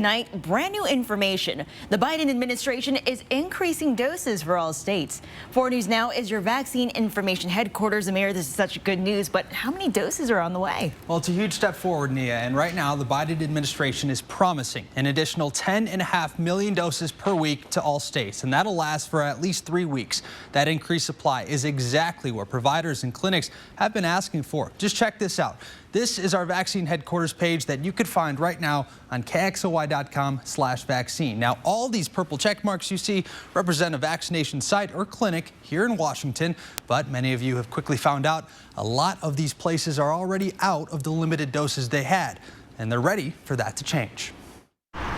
Tonight, brand new information. The Biden administration is increasing doses for all states. 4 News Now is your vaccine information headquarters. Mayor, this is such good news, but how many doses are on the way? Well, it's a huge step forward, Nia, and right now the Biden administration is promising an additional 10.5 million doses per week to all states, and that'll last for at least 3 weeks. That increased supply is exactly what providers and clinics have been asking for. Just check this out. This is our vaccine headquarters page that you could find right now on kxoy.com/vaccine. Now, all these purple check marks you see represent a vaccination site or clinic here in Washington, but many of you have quickly found out a lot of these places are already out of the limited doses they had, and they're ready for that to change.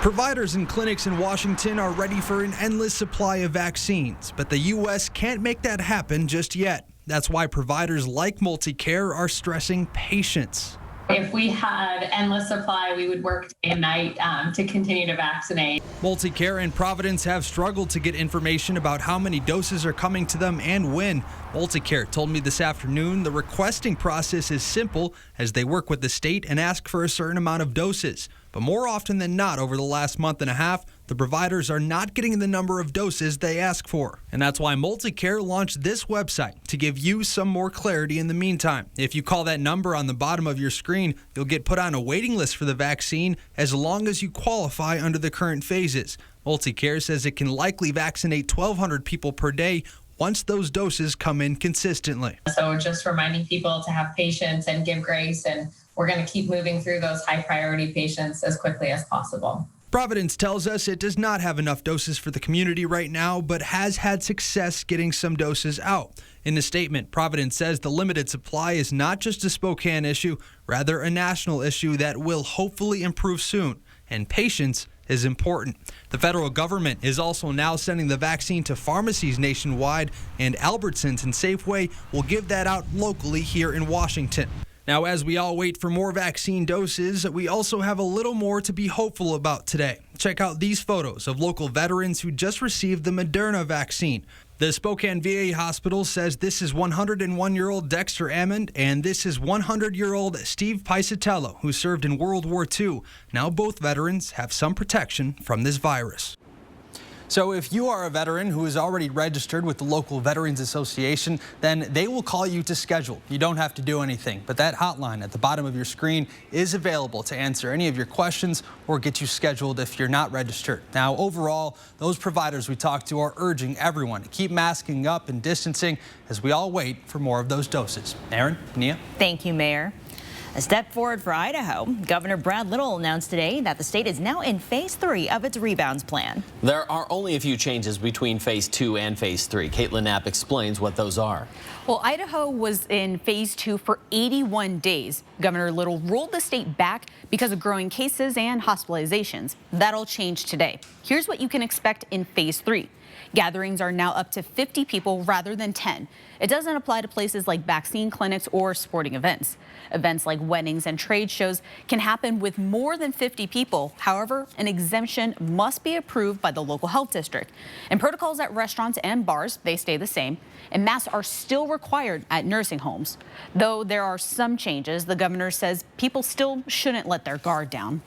Providers and clinics in Washington are ready for an endless supply of vaccines, but the U.S. can't make that happen just yet. That's why providers like Multicare are stressing patience. If we had endless supply, we would work day and night to continue to vaccinate. Multicare and Providence have struggled to get information about how many doses are coming to them and when. Multicare told me this afternoon the requesting process is simple as they work with the state and ask for a certain amount of doses. But more often than not, over the last month and a half, the providers are not getting the number of doses they ask for. And that's why Multicare launched this website to give you some more clarity in the meantime. If you call that number on the bottom of your screen, you'll get put on a waiting list for the vaccine as long as you qualify under the current phases. Multicare says it can likely vaccinate 1,200 people per day once those doses come in consistently. So just reminding people to have patience and give grace, and we're going to keep moving through those high priority patients as quickly as possible. Providence tells us it does not have enough doses for the community right now, but has had success getting some doses out. In the statement, Providence says the limited supply is not just a Spokane issue, rather a national issue that will hopefully improve soon. And patience is important. The federal government is also now sending the vaccine to pharmacies nationwide, and Albertsons and Safeway will give that out locally here in Washington. Now, as we all wait for more vaccine doses, we also have a little more to be hopeful about today. Check out these photos of local veterans who just received the Moderna vaccine. The Spokane VA hospital says this is 101-year-old Dexter Ammond and this is 100-year-old Steve Pisatello, who served in World War II. Now both veterans have some protection from this virus. So if you are a veteran who is already registered with the local Veterans Association, then they will call you to schedule. You don't have to do anything, but that hotline at the bottom of your screen is available to answer any of your questions or get you scheduled if you're not registered. Now, overall, those providers we talked to are urging everyone to keep masking up and distancing as we all wait for more of those doses. Aaron, Nia. Thank you, Mayor. A step forward for Idaho. Governor Brad Little announced today that the state is now in phase 3 of its rebounds plan. There are only a few changes between phase 2 and phase 3. Caitlin Knapp explains what those are. Well, Idaho was in phase 2 for 81 days. Governor Little rolled the state back because of growing cases and hospitalizations. That'll change today. Here's what you can expect in phase 3. Gatherings are now up to 50 people rather than 10. It doesn't apply to places like vaccine clinics or sporting events. Events like weddings and trade shows can happen with more than 50 people. However, an exemption must be approved by the local health district. And protocols at restaurants and bars, they stay the same. And masks are still required at nursing homes. Though there are some changes, the governor says people still shouldn't let their guard down.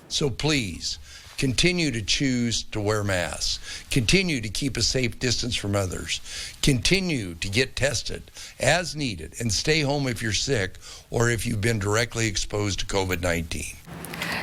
So please, continue to choose to wear masks. Continue to keep a safe distance from others. Continue to get tested as needed and stay home if you're sick or if you've been directly exposed to COVID-19.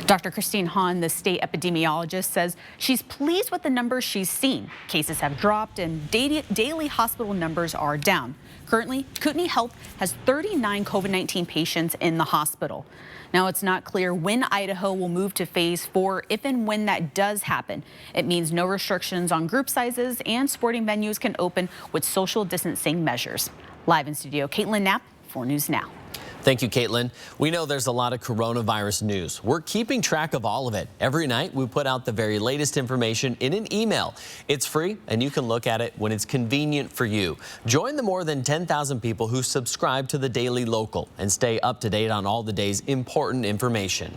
Dr. Christine Hahn, the state epidemiologist, says she's pleased with the numbers she's seen. Cases have dropped and daily hospital numbers are down. Currently, Kootenai Health has 39 COVID-19 patients in the hospital. Now, it's not clear when Idaho will move to phase 4, if and when that does happen. It means no restrictions on group sizes and sporting venues can open with social distancing measures. Live in studio, Caitlin Knapp, 4 News Now. Thank you, Caitlin. We know there's a lot of coronavirus news. We're keeping track of all of it. Every night, we put out the very latest information in an email. It's free, and you can look at it when it's convenient for you. Join the more than 10,000 people who subscribe to the Daily Local and stay up to date on all the day's important information.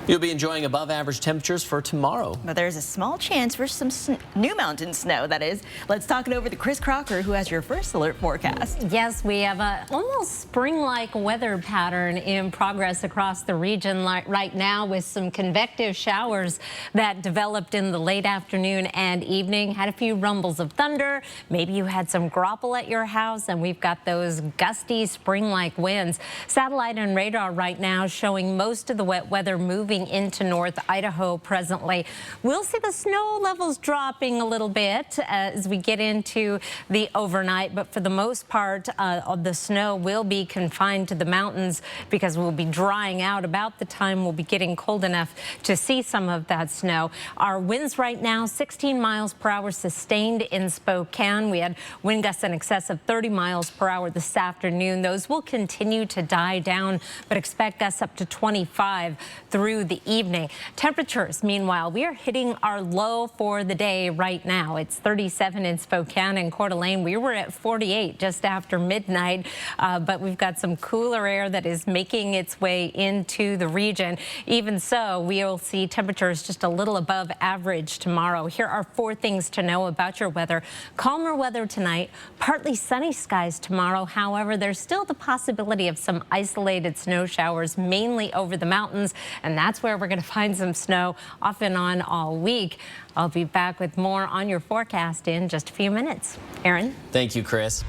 You'll be enjoying above average temperatures for tomorrow. But there's a small chance for some new mountain snow, that is. Let's talk it over to Chris Crocker, who has your first alert forecast. Yes, we have a almost spring-like weather pattern in progress across the region right now, with some convective showers that developed in the late afternoon and evening. Had a few rumbles of thunder. Maybe you had some grapple at your house, and we've got those gusty spring-like winds. Satellite and radar right now showing most of the wet weather moving into North Idaho presently. We'll see the snow levels dropping a little bit as we get into the overnight, but for the most part, the snow will be confined to the mountains because we'll be drying out about the time we'll be getting cold enough to see some of that snow. Our winds right now, 16 miles per hour sustained in Spokane. We had wind gusts in excess of 30 miles per hour this afternoon. Those will continue to die down, but expect gusts up to 25 through the evening. Temperatures, meanwhile, we are hitting our low for the day right now. It's 37 in Spokane and Coeur d'Alene. We were at 48 just after midnight, but we've got some cooler air that is making its way into the region. Even so, we'll see temperatures just a little above average tomorrow. Here are 4 things to know about your weather. Calmer weather tonight, partly sunny skies tomorrow. However, there's still the possibility of some isolated snow showers, mainly over the mountains, and that's where we're going to find some snow off and on all week. I'll be back with more on your forecast in just a few minutes. Aaron? Thank you, Chris.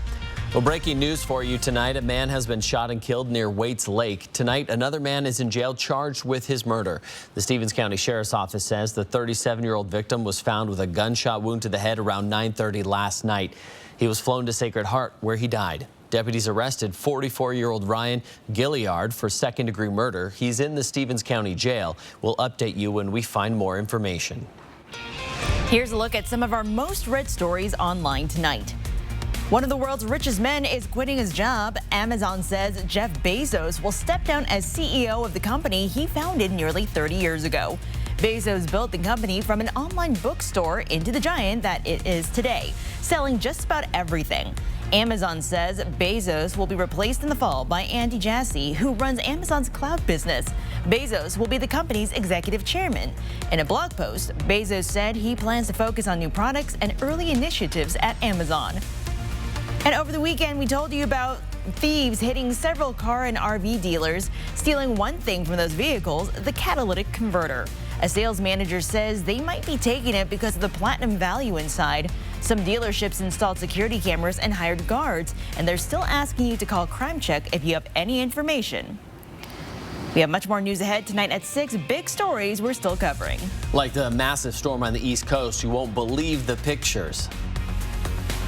Well, breaking news for you tonight. A man has been shot and killed near Waits Lake. Tonight, another man is in jail charged with his murder. The Stevens County Sheriff's Office says the 37-year-old victim was found with a gunshot wound to the head around 9:30 last night. He was flown to Sacred Heart, where he died. Deputies arrested 44-year-old Ryan Gilliard for second-degree murder. He's in the Stevens County Jail. We'll update you when we find more information. Here's a look at some of our most read stories online tonight. One of the world's richest men is quitting his job. Amazon says Jeff Bezos will step down as CEO of the company he founded nearly 30 years ago. Bezos built the company from an online bookstore into the giant that it is today, selling just about everything. Amazon says Bezos will be replaced in the fall by Andy Jassy, who runs Amazon's cloud business. Bezos will be the company's executive chairman. In a blog post, Bezos said he plans to focus on new products and early initiatives at Amazon. And over the weekend, we told you about thieves hitting several car and RV dealers, stealing one thing from those vehicles, the catalytic converter. A sales manager says they might be taking it because of the platinum value inside. Some dealerships installed security cameras and hired guards, and they're still asking you to call Crime Check if you have any information. We have much more news ahead tonight at 6. Big stories we're still covering. Like the massive storm on the East Coast, you won't believe the pictures.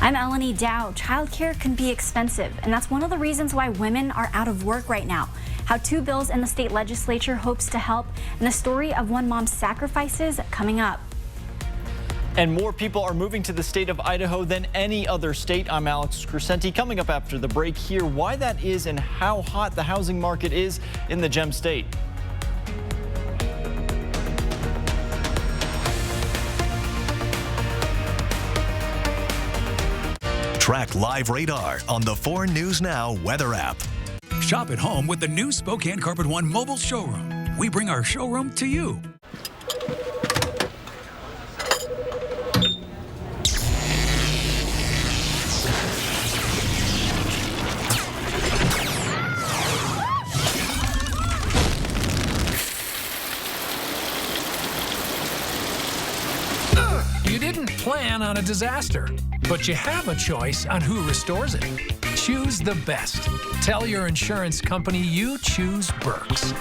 I'm Elenee Dow. Childcare can be expensive, and that's one of the reasons why women are out of work right now. How 2 bills in the state legislature hopes to help, and the story of one mom's sacrifices coming up. And more people are moving to the state of Idaho than any other state. I'm Alex Crescenti. Coming up after the break here, why that is and how hot the housing market is in the Gem State. Track live radar on the 4 News Now weather app. Shop at home with the new Spokane Carpet One mobile showroom. We bring our showroom to you. You didn't plan on a disaster, but you have a choice on who restores it. Choose the best. Tell your insurance company you choose Berks.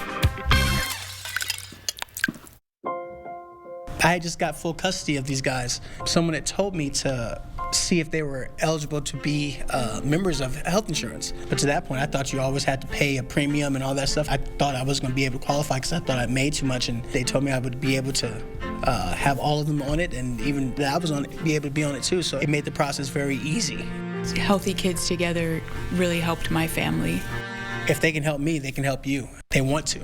I just got full custody of these guys. Someone had told me to see if they were eligible to be members of health insurance. But to that point, I thought you always had to pay a premium and all that stuff. I thought I was going to be able to qualify because I thought I made too much, and they told me I would be able to have all of them on it, and even that I was be able to be on it too. So it made the process very easy. Healthy Kids Together really helped my family. If they can help me, they can help you. They want to.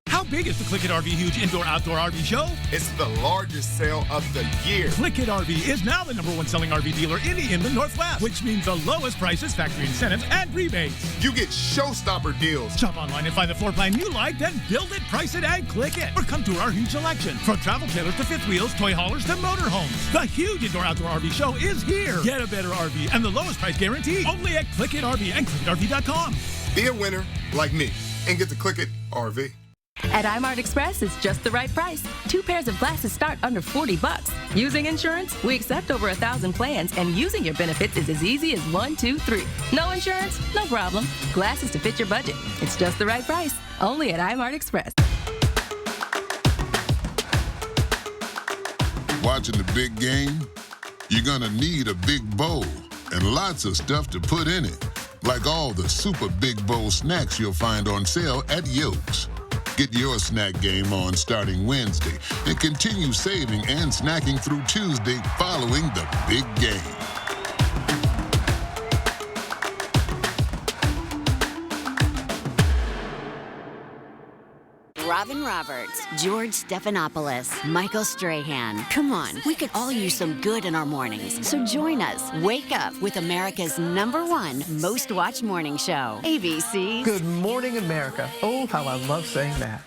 How big is the Click It RV Huge Indoor-Outdoor RV Show? It's the largest sale of the year. Click It RV is now the #1 selling RV dealer in the Inland Northwest, which means the lowest prices, factory incentives, and rebates. You get showstopper deals. Shop online and find the floor plan you like, then build it, price it, and click it. Or come to our huge selection. From travel trailers to fifth wheels, toy haulers to motorhomes. The huge Indoor-Outdoor RV Show is here. Get a better RV and the lowest price guarantee only at Click It RV and ClickItRV.com. Be a winner like me and get the Click It RV. At iMart Express, it's just the right price. 2 pairs of glasses start under $40. Using insurance, we accept over 1,000 plans, and using your benefits is as easy as 1, 2, 3. No insurance? No problem. Glasses to fit your budget. It's just the right price. Only at iMart Express. Watching the big game? You're gonna need a big bowl and lots of stuff to put in it, like all the super big bowl snacks you'll find on sale at Yolks. Get your snack game on starting Wednesday and continue saving and snacking through Tuesday following the big game. Robin Roberts, George Stephanopoulos, Michael Strahan. Come on, we could all use some good in our mornings. So join us. Wake up with America's #1 most watched morning show, ABC. Good morning, America. Oh, how I love saying that.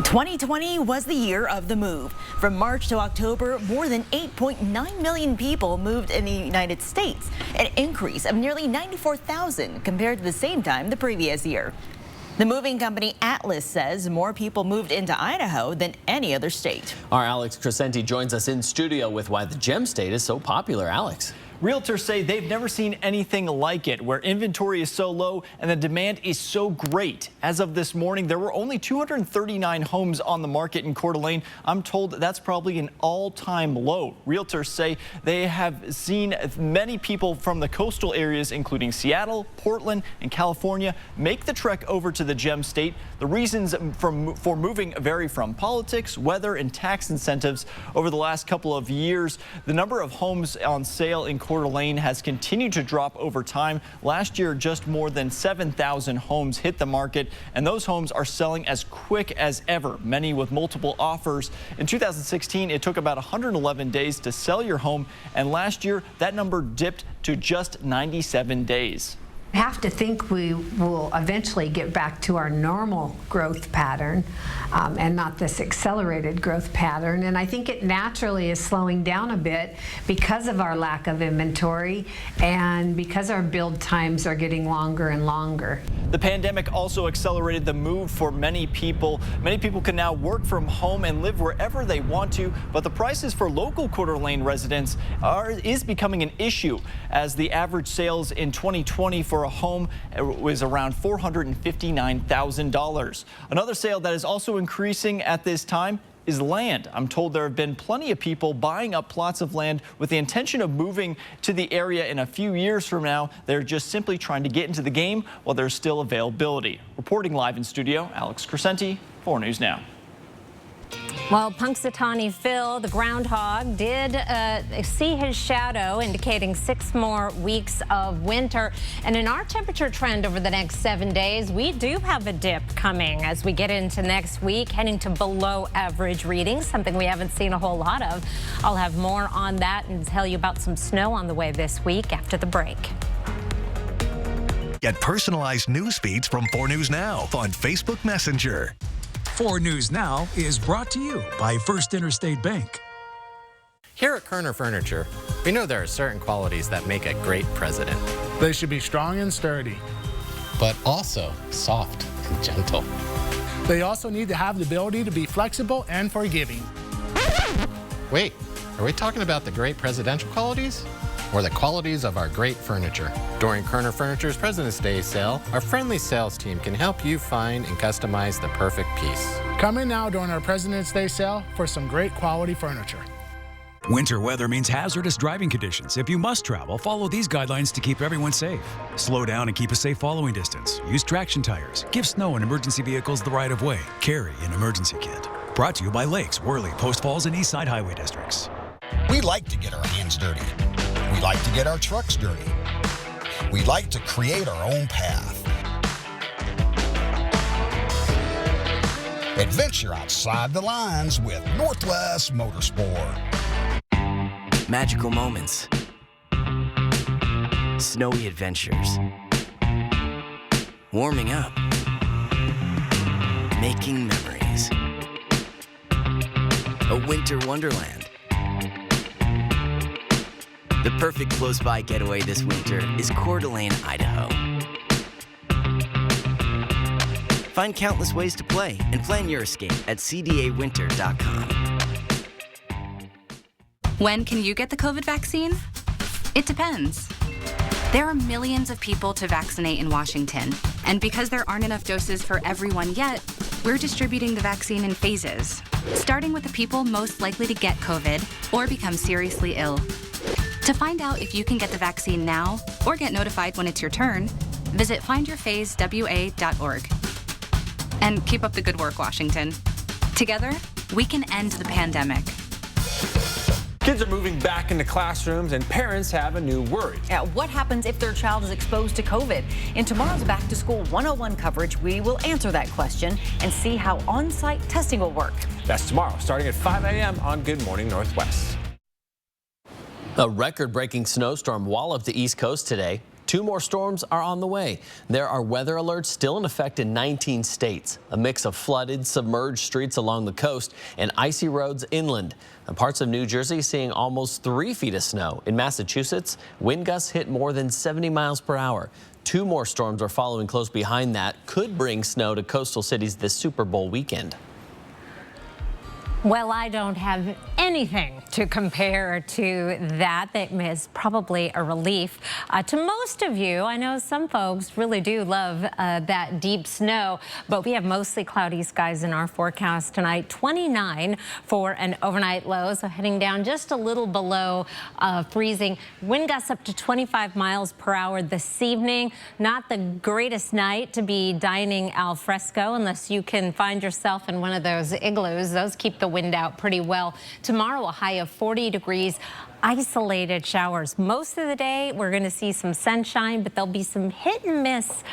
2020 was the year of the move. From March to October, more than 8.9 million people moved in the United States, an increase of nearly 94,000 compared to the same time the previous year. The moving company Atlas says more people moved into Idaho than any other state. Our Alex Crescenti joins us in studio with why the gem state is so popular. Alex. Realtors say they've never seen anything like it, where inventory is so low and the demand is so great. As of this morning, there were only 239 homes on the market in Coeur d'Alene. I'm told that's probably an all-time low. Realtors say they have seen many people from the coastal areas, including Seattle, Portland, and California, make the trek over to the gem state. The reasons for moving vary from politics, weather, and tax incentives. Over the last couple of years, the number of homes on sale in Coeur d'Alene has continued to drop over time. Last year, just more than 7,000 homes hit the market, and those homes are selling as quick as ever, many with multiple offers. In 2016, it took about 111 days to sell your home, and last year, that number dipped to just 97 days. I have to think we will eventually get back to our normal growth pattern and not this accelerated growth pattern. And I think it naturally is slowing down a bit because of our lack of inventory and because our build times are getting longer and longer. The pandemic also accelerated the move for many people. Many people can now work from home and live wherever they want to, but the prices for local Coeur d'Alene residents is becoming an issue, as the average sales in 2020 for a home was around $459,000. Another sale that is also increasing at this time is land. I'm told there have been plenty of people buying up plots of land with the intention of moving to the area in a few years from now. They're just simply trying to get into the game while there's still availability. Reporting live in studio, Alex Crescenti, 4 News Now. Well, Punxsutawney Phil, the groundhog, did see his shadow, indicating 6 more weeks of winter. And in our temperature trend over the next 7 days, we do have a dip coming as we get into next week, heading to below average readings, something we haven't seen a whole lot of. I'll have more on that and tell you about some snow on the way this week after the break. Get personalized news feeds from 4 News Now on Facebook Messenger. 4 News Now is brought to you by First Interstate Bank. Here at Kerner Furniture, we know there are certain qualities that make a great president. They should be strong and sturdy, but also soft and gentle. They also need to have the ability to be flexible and forgiving. Wait, are we talking about the great presidential qualities? Or the qualities of our great furniture? During Kerner Furniture's President's Day sale, our friendly sales team can help you find and customize the perfect piece. Come in now during our President's Day sale for some great quality furniture. Winter weather means hazardous driving conditions. If you must travel, follow these guidelines to keep everyone safe. Slow down and keep a safe following distance. Use traction tires. Give snow and emergency vehicles the right of way. Carry an emergency kit. Brought to you by Lakes, Worley, Post Falls, and Eastside Highway Districts. We like to get our hands dirty. We like to get our trucks dirty. We like to create our own path. Adventure outside the lines with Northwest Motorsport. Magical moments. Snowy adventures. Warming up. Making memories. A winter wonderland. The perfect close-by getaway this winter is Coeur d'Alene, Idaho. Find countless ways to play and plan your escape at cdawinter.com. When can you get the COVID vaccine? It depends. There are millions of people to vaccinate in Washington, and because there aren't enough doses for everyone yet, we're distributing the vaccine in phases, starting with the people most likely to get COVID or become seriously ill. To find out if you can get the vaccine now or get notified when it's your turn, visit findyourphasewa.org. And keep up the good work, Washington. Together, we can end the pandemic. Kids are moving back into classrooms and parents have a new worry. Yeah, what happens if their child is exposed to COVID? In tomorrow's Back to School 101 coverage, we will answer that question and see how on-site testing will work. That's tomorrow, starting at 5 a.m. on Good Morning Northwest. A record-breaking snowstorm walloped the East Coast today. 2 more storms are on the way. There are weather alerts still in effect in 19 states. A mix of flooded, submerged streets along the coast and icy roads inland. And parts of New Jersey seeing almost 3 feet of snow. In Massachusetts, wind gusts hit more than 70 miles per hour. 2 more storms are following close behind that. Could bring snow to coastal cities this Super Bowl weekend. Well, I don't have anything to compare to that. That is probably a relief to most of you. I know some folks really do love that deep snow, but we have mostly cloudy skies in our forecast tonight. 29 for an overnight low, so heading down just a little below freezing. Wind gusts up to 25 miles per hour this evening. Not the greatest night to be dining al fresco unless you can find yourself in one of those igloos. Those keep the wind out pretty well. Tomorrow, a high of 40 degrees. Isolated showers. Most of the day, we're going to see some sunshine, but there'll be some hit and miss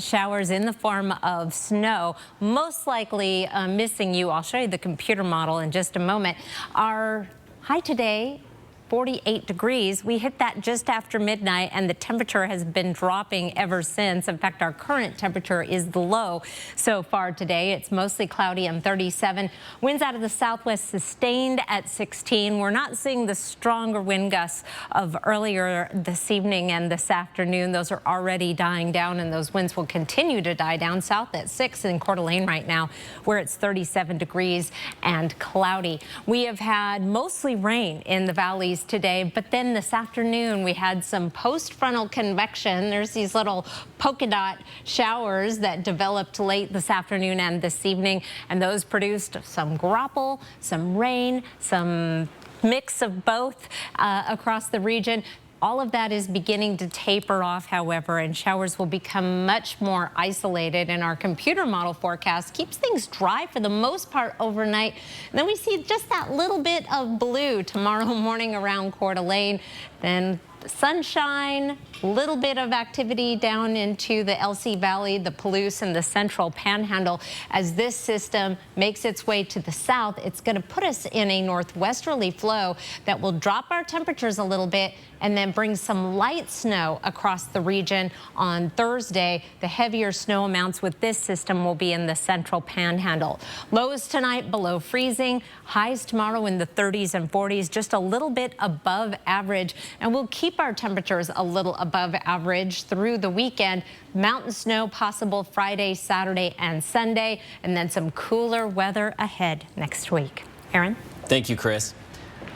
showers in the form of snow. Most likely missing you. I'll show you the computer model in just a moment. Our high today, 48 degrees. We hit that just after midnight, and the temperature has been dropping ever since. In fact, our current temperature is the low so far today. It's mostly cloudy and 37. Winds out of the southwest sustained at 16. We're not seeing the stronger wind gusts of earlier this evening and this afternoon. Those are already dying down, and those winds will continue to die down. South at 6 in Coeur d'Alene right now, where it's 37 degrees and cloudy. We have had mostly rain in the valleys today, but then this afternoon we had some post-frontal convection. There's these little polka dot showers that developed late this afternoon and this evening, and those produced some graupel, some rain, some mix of both across the region. All of that is beginning to taper off, however, and showers will become much more isolated. And our computer model forecast keeps things dry for the most part overnight. And then we see just that little bit of blue tomorrow morning around Coeur d'Alene. Then sunshine, a little bit of activity down into the LC Valley, the Palouse, and the central panhandle. As this system makes its way to the south, it's going to put us in a northwesterly flow that will drop our temperatures a little bit and then bring some light snow across the region on Thursday. The heavier snow amounts with this system will be in the central panhandle. Lows tonight below freezing, highs tomorrow in the 30s and 40s, just a little bit above average, and we'll keep our temperatures a little above average through the weekend. Mountain snow possible Friday, Saturday, and Sunday, and then some cooler weather ahead next week. Aaron? Thank you, Chris.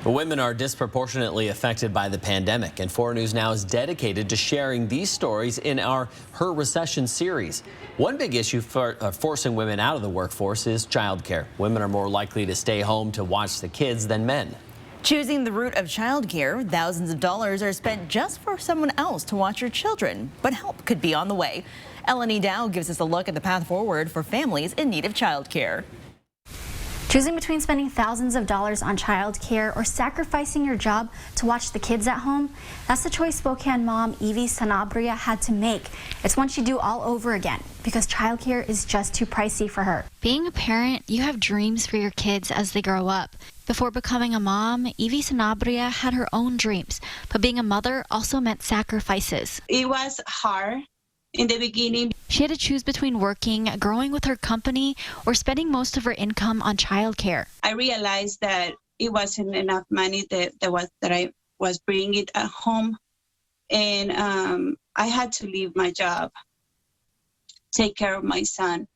Women are disproportionately affected by the pandemic, and 4 News Now is dedicated to sharing these stories in our Her Recession series. One big issue for forcing women out of the workforce is childcare. Women are more likely to stay home to watch the kids than men. Choosing the route of childcare, thousands of dollars are spent just for someone else to watch your children, but help could be on the way. Elenee gives us a look at the path forward for families in need of childcare. Choosing between spending thousands of dollars on childcare or sacrificing your job to watch the kids at home, that's the choice Spokane mom Evie Sanabria had to make. It's one she'd do all over again because childcare is just too pricey for her. Being a parent, you have dreams for your kids as they grow up. Before becoming a mom, Evie Sanabria had her own dreams, but being a mother also meant sacrifices. It was hard in the beginning. She had to choose between working, growing with her company, or spending most of her income on childcare. I realized that it wasn't enough money that I was bringing at home, and I had to leave my job, take care of my son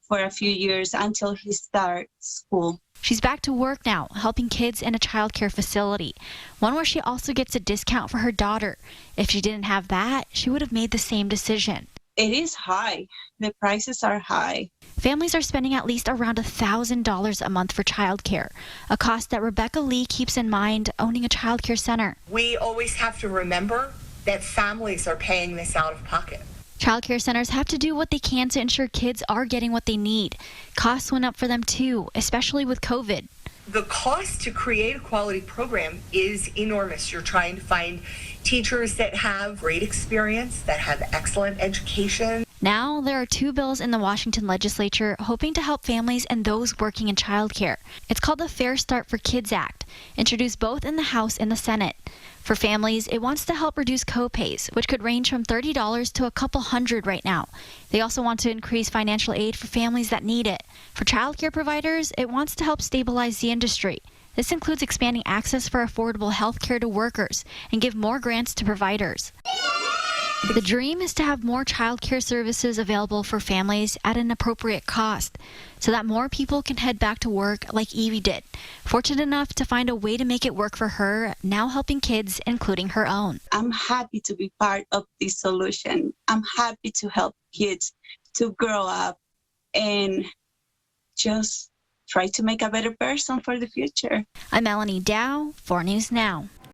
for a few years until he starts school. She's back to work now, helping kids in a childcare facility, one where she also gets a discount for her daughter. If she didn't have that, she would have made the same decision. It is high. The prices are high. Families are spending at least around $1,000 a month for childcare, a cost that Rebecca Lee keeps in mind owning a childcare center. We always have to remember that families are paying this out of pocket. Childcare centers have to do what they can to ensure kids are getting what they need. Costs went up for them too, especially with COVID. The cost to create a quality program is enormous. You're trying to find teachers that have great experience, that have excellent education. Now there are 2 bills in the Washington legislature hoping to help families and those working in childcare. It's called the Fair Start for Kids Act, introduced both in the House and the Senate. For families, it wants to help reduce co-pays, which could range from $30 to a couple hundred right now. They also want to increase financial aid for families that need it. For childcare providers, it wants to help stabilize the industry. This includes expanding access for affordable health care to workers and give more grants to providers. The dream is to have more child care services available for families at an appropriate cost so that more people can head back to work like Evie did. Fortunate enough to find a way to make it work for her, now helping kids, including her own. I'm happy to be part of this solution. I'm happy to help kids to grow up and just try to make a better person for the future. I'm Elenee Dow, 4 News Now.